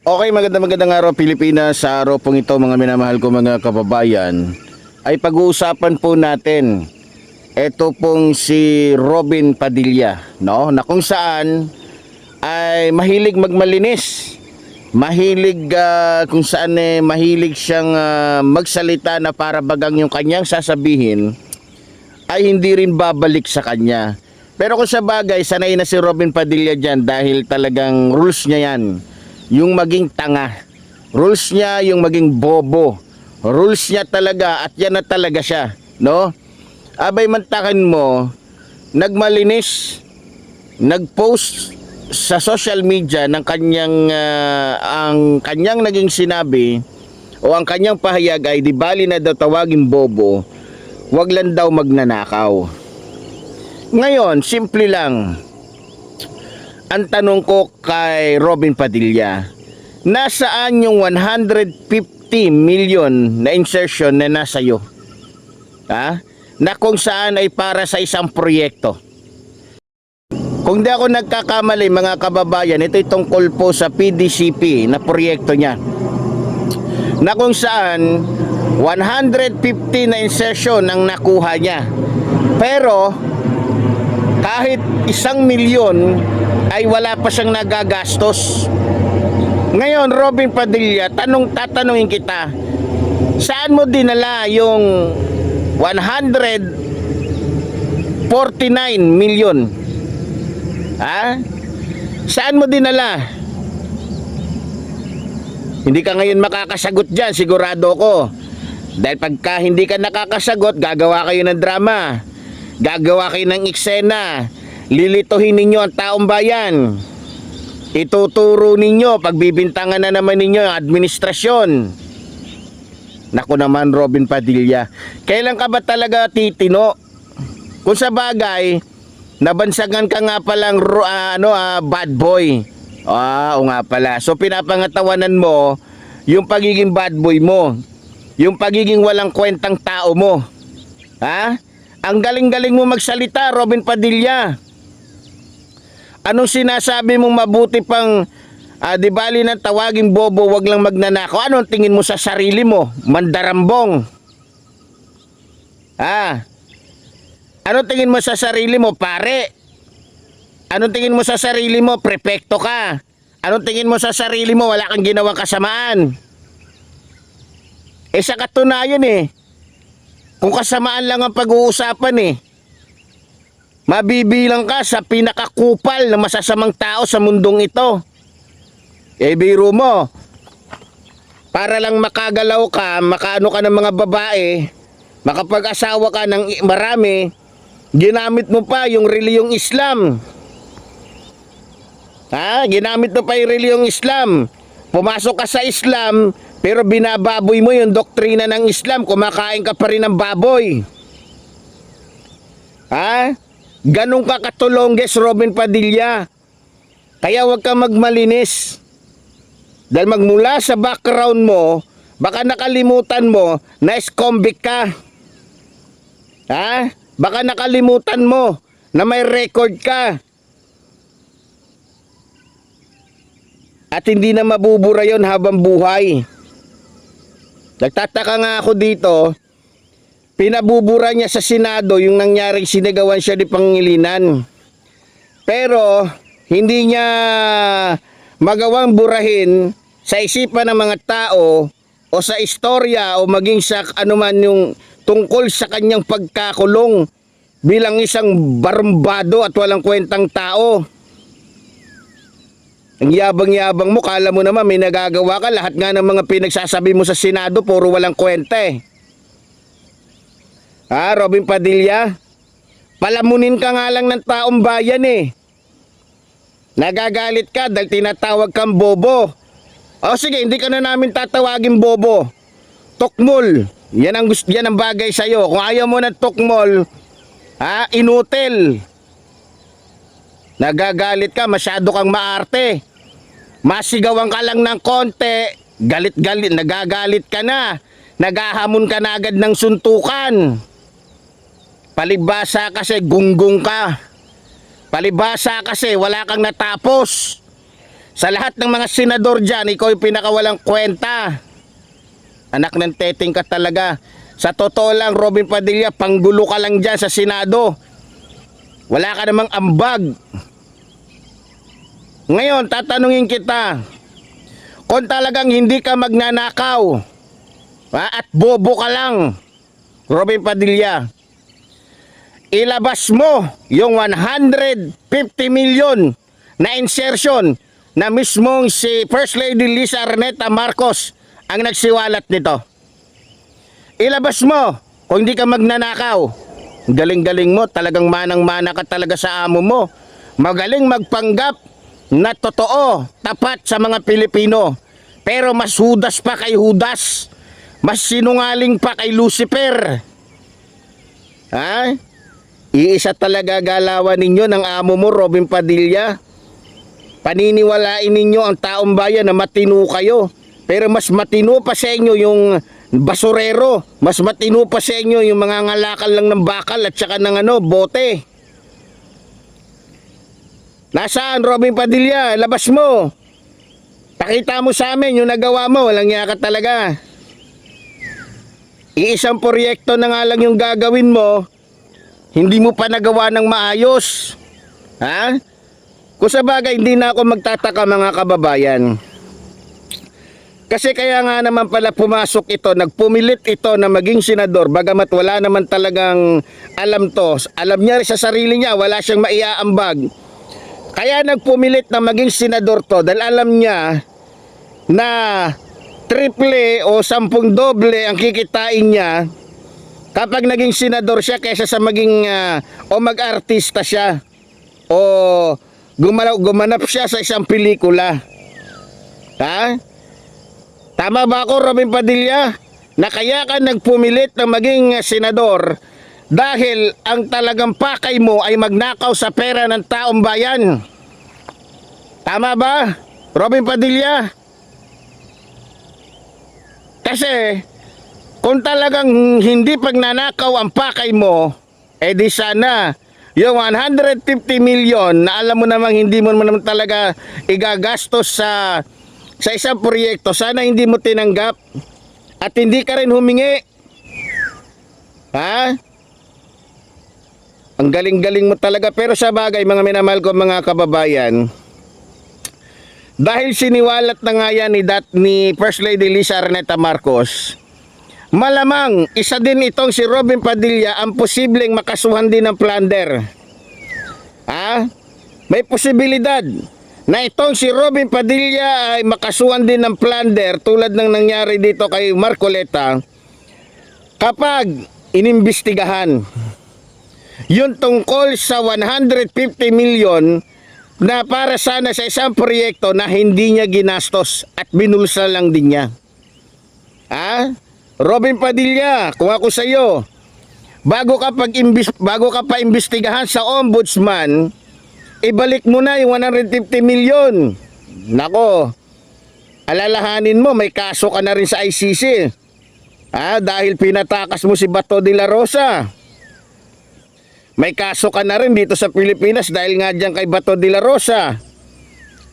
Okay, magandang araw Pilipinas. Sa araw pong ito mga minamahal ko mga kababayan, ay pag-uusapan po natin ito pong si Robin Padilla, no? Na kung saan ay mahilig magmalinis. Mahilig kung saan mahilig siyang magsalita na para bagang yung kanyang sasabihin ay hindi rin babalik sa kanya. Pero kung sa bagay, sanay na si Robin Padilla dyan dahil talagang rules niya yan. Yung maging tanga, rules niya yung maging bobo, rules niya talaga at yan na talaga siya, no? Abay mantakan mo, nagmalinis, nagpost sa social media ng kanyang ang kanyang naging sinabi o ang kanyang pahayag ay di bali na daw tawaging bobo, wag lang daw magnanakaw. Ngayon, simple lang. Ang tanong ko kay Robin Padilla, nasaan yung 150 million na insertion na nasa iyo? Ha? Na kung saan ay para sa isang proyekto. Kung di ako nagkakamali mga kababayan, ito'y tungkol po sa PDCP na proyekto niya. Na kung saan 150 na insertion ang nakuha niya. Pero kahit 1 milyon ay wala pa siyang nagagastos. Ngayon, Robin Padilla, tatanungin kita, saan mo dinala yung 149 million? Ha? Saan mo dinala? Hindi ka ngayon makakasagot dyan, sigurado ko. Dahil pagka hindi ka nakakasagot, gagawa kayo ng drama. Gagawa kayo ng eksena. Lilituhin ninyo ang taong bayan. Ituturo ninyo, pagbibintangan na naman ninyo ang administrasyon. Naku naman, Robin Padilla, kailan ka ba talaga titino? Kung sa bagay, nabansagan ka nga palang bad boy. O nga pala. So pinapangatawanan mo yung pagiging bad boy mo. Yung pagiging walang kwentang tao mo. Ha? Ang galing-galing mo magsalita, Robin Padilla. Anong sinasabi mong mabuti pang di bali ng tawaging bobo, wag lang magnanakaw? Anong tingin mo sa sarili mo? Mandarambong. Anong tingin mo sa sarili mo, pare? Anong tingin mo sa sarili mo, prepekto ka? Anong tingin mo sa sarili mo, wala kang ginawang kasamaan? Sa katunayan kung kasamaan lang ang pag-uusapan mabibilang ka sa pinakakupal na masasamang tao sa mundong ito. Biro mo, para lang makagalaw ka, makaano ka ng mga babae, makapag-asawa ka ng marami, ginamit mo pa yung reliyong Islam. Ginamit mo pa yung reliyong Islam. Pumasok ka sa Islam, pero binababoy mo yung doktrina ng Islam, kumakain ka pa rin ng baboy. Ganun ka katulongges, Robin Padilla. Kaya wag ka magmalinis. Dahil magmula sa background mo, baka nakalimutan mo na ex-convict ka. Baka nakalimutan mo na may record ka. At hindi na mabubura yon habang buhay. Nagtataka nga ako dito, pinabubura niya sa Senado yung nangyaring sinigawan siya ni Pangilinan. Pero hindi niya magawang burahin sa isipan ng mga tao o sa istorya o maging sa anuman yung tungkol sa kanyang pagkakulong bilang isang barumbado at walang kwentang tao. Ang yabang-yabang mo, kala mo naman may nagagawa ka. Lahat nga ng mga pinagsasabi mo sa Senado, puro walang kwenta Robin Padilla, palamunin ka nga lang ng taong bayan Nagagalit ka dahil tinatawag kang bobo. Sige, hindi ka na namin tatawagin bobo. Tukmol. Yan ang bagay sa'yo. Kung ayaw mo ng tukmol, inutil. Nagagalit ka, masyado kang maarte. Masigawan ka lang ng konti, galit-galit, nagagalit ka na. Naghahamon ka na agad ng suntukan. Palibasa kasi gunggong ka. Palibasa kasi wala kang natapos. Sa lahat ng mga senador dyan, ikaw yung pinakawalang kwenta. Anak ng teteng ka talaga. Sa totoo lang, Robin Padilla, panggulo ka lang dyan sa Senado. Wala ka namang ambag. Ngayon, tatanungin kita, kung talagang hindi ka magnanakaw, at bobo ka lang, Robin Padilla, ilabas mo yung 150 million na insertion na mismong si First Lady Lisa Araneta Marcos ang nagsiwalat nito. Ilabas mo kung hindi ka magnanakaw. Galing-galing mo, talagang manang-mana ka talaga sa amo mo. Magaling magpanggap na totoo, tapat sa mga Pilipino. Pero mas hudas pa kay Judas. Mas sinungaling pa kay Lucifer. Ha? Iisa talaga galawan ninyo ng amo mo, Robin Padilla. Paniniwalain ninyo ang taong bayan na matino kayo. Pero mas matino pa sa inyo yung basurero. Mas matino pa sa inyo yung mga ngalakal lang ng bakal at saka ng bote. Nasaan, Robin Padilla? Labas mo. Pakita mo sa amin yung nagawa mo. Walang yaka talaga. Iisang proyekto na nga lang yung gagawin mo. Hindi mo pa nagawa ng maayos. Ha? Kung sa bagay, hindi na ako magtataka mga kababayan. Kasi kaya nga naman pala pumasok ito, nagpumilit ito na maging senador, bagamat wala naman talagang alam to. Alam niya rin sa sarili niya, wala siyang maiaambag. Kaya nagpumilit na maging senador to dahil alam niya na triple o 10 doble ang kikitain niya kapag naging senador siya kaysa sa maging o mag-artista siya o gumanap siya sa isang pelikula. Ha? Tama ba ako, Robin Padilla? Na kaya ka nagpumilit na maging senador dahil ang talagang pakay mo ay magnakaw sa pera ng taong bayan. Tama ba, Robin Padilla? Kasi kung talagang hindi pagnanakaw ang pakay mo, di sana yung 150 million na alam mo namang hindi mo naman talaga igagastos sa isang proyekto, sana hindi mo tinanggap at hindi ka rin humingi. Ha? Ang galing-galing mo talaga. Pero sa bagay, mga minamahal ko mga kababayan, dahil siniwalat na nga yan ni First Lady Lisa Araneta Marcos, malamang isa din itong si Robin Padilla ang posibleng makasuhan din ng plunder. Ha? May posibilidad na itong si Robin Padilla ay makasuhan din ng plunder tulad ng nangyari dito kay Marcoleta kapag inimbestigahan yun tungkol sa 150 million na para sana sa isang proyekto na hindi niya ginastos at binulsa lang din niya. Ha? Robin Padilla, kung ako sa iyo, bago ka pa imbestigahan sa ombudsman, ibalik mo na yung 150 million. Nako, alalahanin mo, may kaso ka na rin sa ICC. Dahil pinatakas mo si Bato de la Rosa. May kaso ka na rin dito sa Pilipinas dahil nga dyan kay Bato de la Rosa.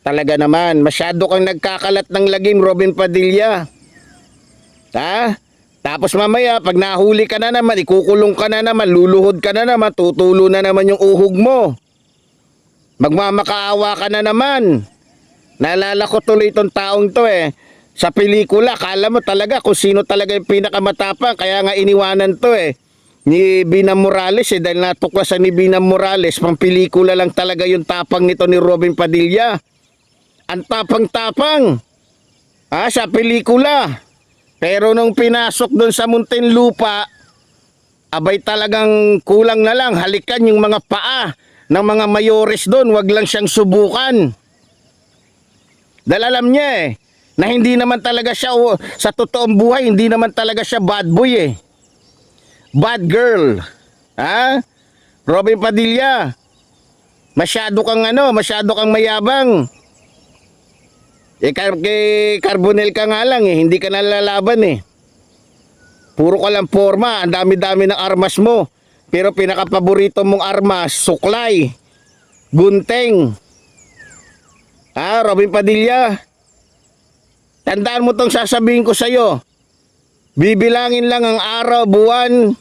Talaga naman, masyado kang nagkakalat ng lagim, Robin Padilla. Tapos mamaya, pag nahuli ka na naman, ikukulong ka na naman, luluhod ka na naman, tutulo na naman yung uhog mo. Magmamakaawa ka na naman. Naalala ko tuloy itong taong to sa pelikula, kala mo talaga kung sino talaga yung pinakamatapang, kaya nga iniwanan to ni Binam Morales dahil natuklasan ni Binam Morales, pang pelikula lang talaga yung tapang nito ni Robin Padilla. Ang tapang-tapang sa pelikula. Pero nung pinasok doon sa Muntinlupa, abay talagang kulang na lang halikan yung mga paa ng mga mayores doon, wag lang siyang subukan. Dahil alam niya na hindi naman talaga siya sa totoong buhay, hindi naman talaga siya bad boy bad girl. Robin Padilla, masyado kang mayabang. Kay Carbonel ka nga lang hindi ka nalalaban Puro ka lang forma, ang dami-dami ng armas mo. Pero pinakapaborito mong armas, suklay, gunteng. Robin Padilla, tandaan mo tong sasabihin ko sa'yo. Bibilangin lang ang araw, buwan,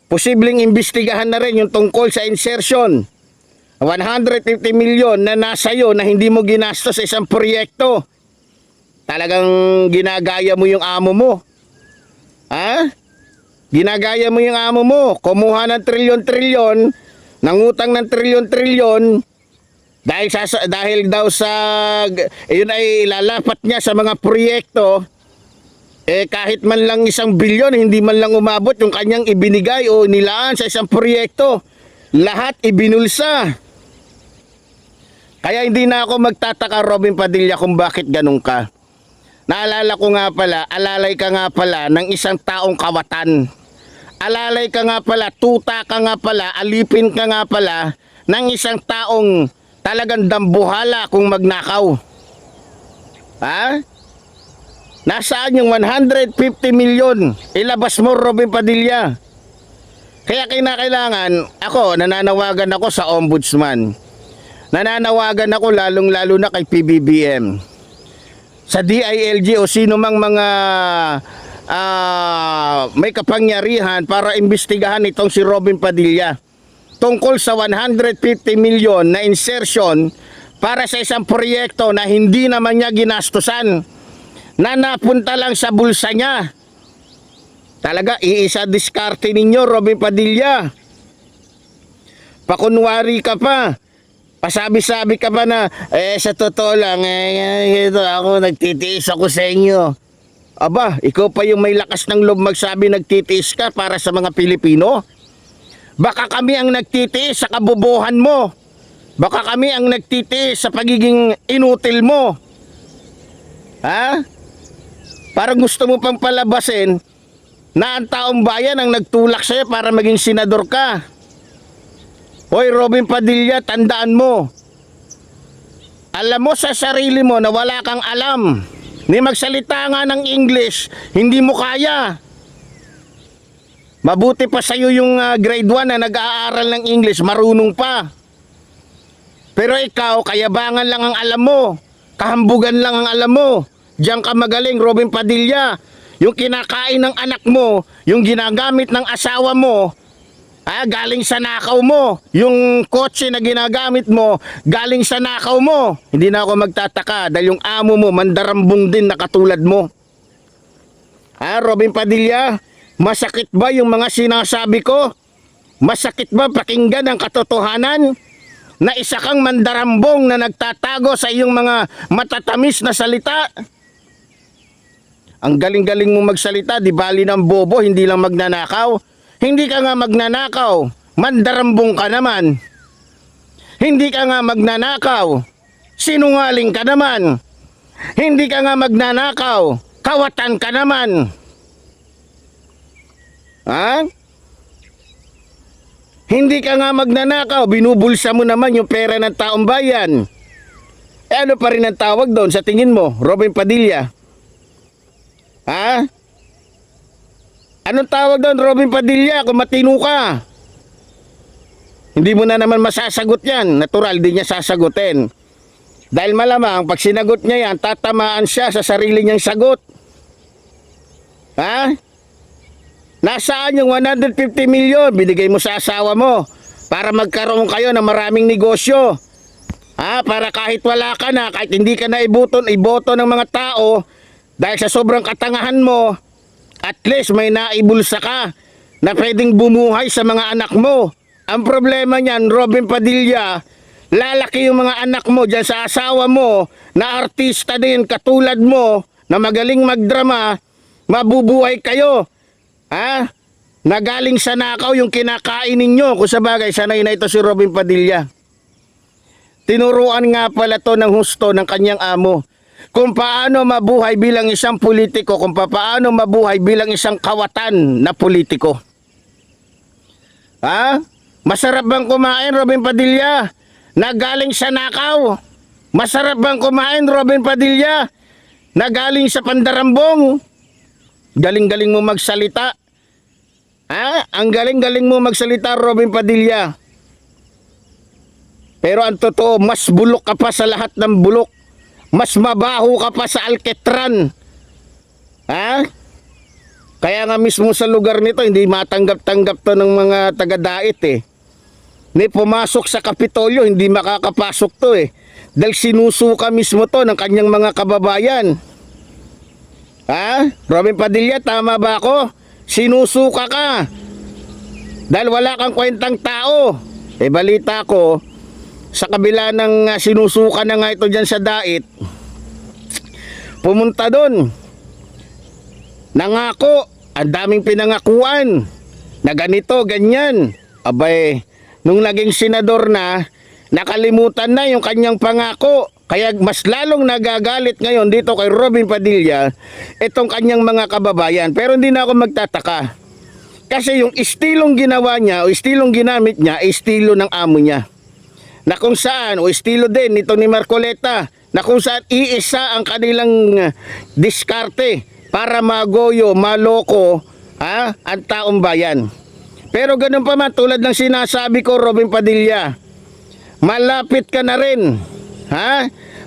posibleng imbestigahan na rin yung tungkol sa insertion. 150 milyon na nasa iyo na hindi mo ginastos sa isang proyekto. Talagang ginagaya mo yung amo mo. Ginagaya mo yung amo mo. Kumuha ng trilyon-trilyon, nangutang ng trilyon-trilyon, dahil daw sa yun ay lalapat niya sa mga proyekto. Kahit man lang 1 bilyon, hindi man lang umabot yung kanyang ibinigay o nilaan sa isang proyekto. Lahat ibinulsa. Kaya hindi na ako magtataka, Robin Padilla, kung bakit ganun ka. Naalala ko nga pala, alalay ka nga pala ng isang taong kawatan. Alalay ka nga pala, tuta ka nga pala, alipin ka nga pala ng isang taong talagang dambuhala kung magnakaw. Nasaan yung 150 milyon? Ilabas mo, Robin Padilla. Kaya kinakailangan, nananawagan ako sa ombudsman. Nananawagan ako lalong-lalo na kay PBBM. Sa DILG o sino mang mga may kapangyarihan para imbestigahan itong si Robin Padilla tungkol sa 150 milyon na insertion para sa isang proyekto na hindi naman niya ginastusan, na napunta lang sa bulsa niya. Talaga, iisa diskarte ninyo, Robin Padilla. Pakunwari ka pa. Pasabi-sabi ka pa na, sa totoo lang, ako, nagtitiis ako sa inyo. Aba, ikaw pa yung may lakas ng loob magsabi nagtitiis ka para sa mga Pilipino? Baka kami ang nagtitiis sa kabobohan mo. Baka kami ang nagtitiis sa pagiging inutil mo. Parang gusto mo pang palabasin na ang taong bayan ang nagtulak sa'yo para maging senador ka. Hoy, Robin Padilla, tandaan mo. Alam mo sa sarili mo na wala kang alam. Ni magsalita nga ng English, hindi mo kaya. Mabuti pa sa'yo yung grade 1 na nag-aaral ng English, marunong pa. Pero ikaw, kayabangan lang ang alam mo. Kahambugan lang ang alam mo. Diyan ka magaling, Robin Padilla. Yung kinakain ng anak mo, yung ginagamit ng asawa mo, galing sa nakaw mo. Yung kotse na ginagamit mo, galing sa nakaw mo. Hindi na ako magtataka dahil yung amo mo, mandarambong din na katulad mo. Robin Padilla, masakit ba yung mga sinasabi ko? Masakit ba pakinggan ang katotohanan? Na isa kang mandarambong na nagtatago sa iyong mga matatamis na salita? Ang galing-galing mong magsalita, di bali ng bobo, hindi lang magnanakaw. Hindi ka nga magnanakaw, mandarambong ka naman. Hindi ka nga magnanakaw, sinungaling ka naman. Hindi ka nga magnanakaw, kawatan ka naman. Hindi ka nga magnanakaw, binubulsa mo naman yung pera ng taong bayan. Ano pa rin ang tawag doon sa tingin mo, Robin Padilla? Anong tawag doon, Robin Padilla, kung matino ka? Hindi mo na naman masasagot yan. Natural, di niya sasagutin. Dahil malamang, pag sinagot niya yan, tatamaan siya sa sarili niyang sagot. Nasaan yung 150 milyon? Binigay mo sa asawa mo para magkaroon kayo ng maraming negosyo. Para kahit wala ka na, kahit hindi ka na iboto ng mga tao, dahil sa sobrang katangahan mo, at least may naibulsa ka na pwedeng bumuhay sa mga anak mo. Ang problema niyan, Robin Padilla, lalaki yung mga anak mo dyan sa asawa mo na artista din katulad mo, na magaling magdrama, mabubuhay kayo. Nagaling sa nakaw yung kinakain ninyo. Kung sa bagay, sanay na ito si Robin Padilla. Tinuruan nga pala to ng husto ng kanyang amo kung paano mabuhay bilang isang politiko, kung paano mabuhay bilang isang kawatan na politiko. Masarap bang kumain, Robin Padilla, na galing sa nakaw? Masarap bang kumain, Robin Padilla, na galing sa pandarambong? Galing-galing mo magsalita. Ang galing-galing mo magsalita, Robin Padilla. Pero ang totoo, mas bulok ka pa sa lahat ng bulok. Mas mabaho ka pa sa alketran. Ha? Kaya nga mismo sa lugar nito, hindi matanggap-tanggap to ng mga taga-dait eh. Ni pumasok sa Kapitolyo, hindi makakapasok to eh. Dahil sinusuka mismo to ng kanyang mga kababayan. Ha? Robin Padilla, tama ba ako? Sinusuka ka. Dahil wala kang kwentang tao. Eh balita ko, sa kabila ng sinusuka na nga ito dyan sa dait, pumunta doon. Nangako, ang daming pinangakuan na ganito, ganyan. Abay, nung naging senador na, nakalimutan na yung kanyang pangako. Kaya mas lalong nagagalit ngayon dito kay Robin Padilla itong kanyang mga kababayan. Pero hindi na ako magtataka. Kasi yung estilong ginawa niya o estilong ginamit niya ay estilo ng amo niya. Na kung saan, o estilo din nito ni Marcoleta, na kung saan iisa ang kanilang diskarte para magoyo, maloko ang taong bayan. Pero ganun pa man, tulad ng sinasabi ko, Robin Padilla, malapit ka na rin.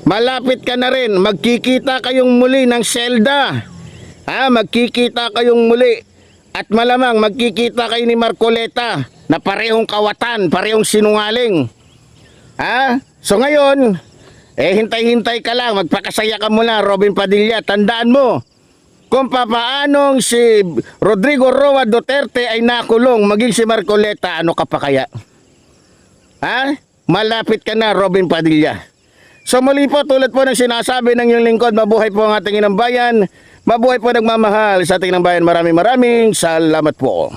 Malapit ka na rin. Magkikita kayong muli ng selda. Magkikita kayong muli. At malamang magkikita kayo ni Marcoleta na parehong kawatan, parehong sinungaling. So ngayon, hintay-hintay ka lang, magpakasaya ka muna, Robin Padilla. Tandaan mo, kung papaanong si Rodrigo Roa Duterte ay nakulong, maging si Marcoleta, ano ka pa kaya? Malapit ka na, Robin Padilla. So muli po, tulad po ng sinasabi ng iyong lingkod, mabuhay po ang ating inang bayan, mabuhay po nagmamahal sa ating inang bayan. Maraming salamat po.